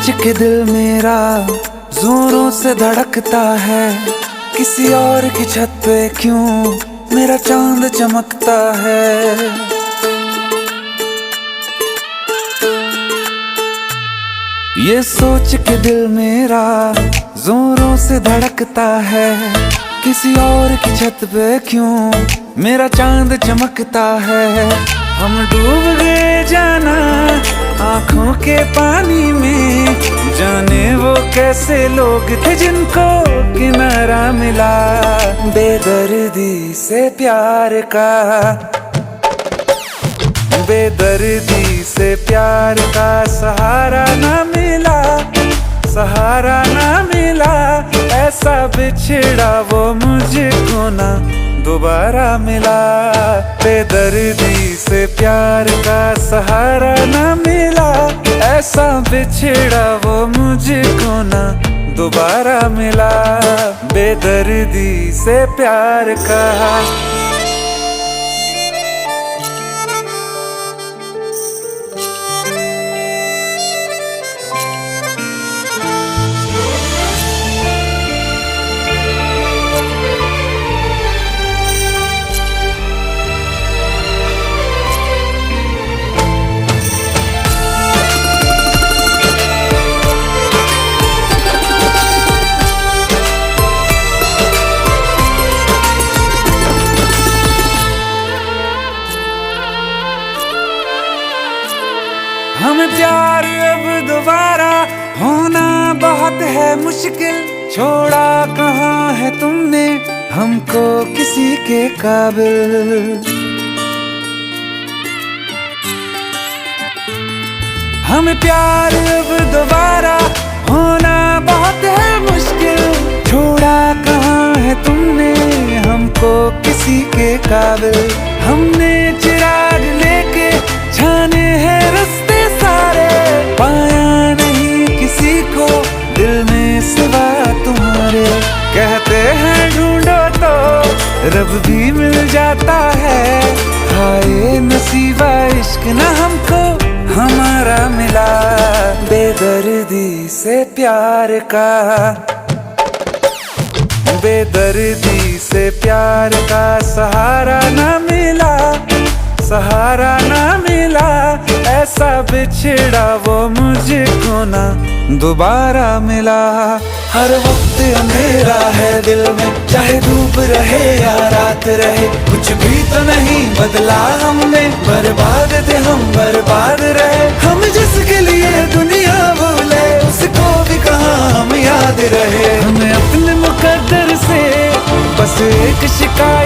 सोच के दिल मेरा जोरों से धड़कता है, किसी और की छत पे क्यों मेरा चांद चमकता है। ये सोच के दिल मेरा जोरों से धड़कता है, किसी और की छत पे क्यों मेरा चांद चमकता है। हम डूब गए जाना आंखों के पानी में, जाने वो कैसे लोग थे जिनको किनारा मिला। बेदर्दी से प्यार का, बेदर्दी से प्यार का सहारा ना मिला, सहारा ना मिला। ऐसा बिछड़ा वो मुझको ना दोबारा मिला। बेदर्दी से प्यार का सहारा ना मिला, ऐसा बिछड़ा वो मुझको ना दोबारा मिला। बेदर्दी से प्यार का। हमें प्यार अब दोबारा होना बहुत है मुश्किल, छोड़ा कहाँ है तुमने हमको किसी के काबिल। हमें प्यार अब दोबारा होना बहुत है मुश्किल, छोड़ा कहाँ है तुमने हमको किसी के काबिल। हमने चिराग लेके छाने हैं रास्ते सारे, पाया नहीं किसी को दिल में सिवा तुम्हारे। कहते हैं ढूंढो तो रब भी मिल जाता है, हाय नसीबा इश्क ना हमको हमारा मिला। बेदर्दी से प्यार का, बेदर्दी से प्यार का सहारा ना मिला, सहारा ना मिला। ऐसा बिछड़ा वो मुझको ना दोबारा मिला। हर वक्त अंधेरा है दिल में, चाहे धूप रहे या रात रहे, कुछ भी तो नहीं बदला हमने। बर्बाद थे हम, बर्बाद रहे हम।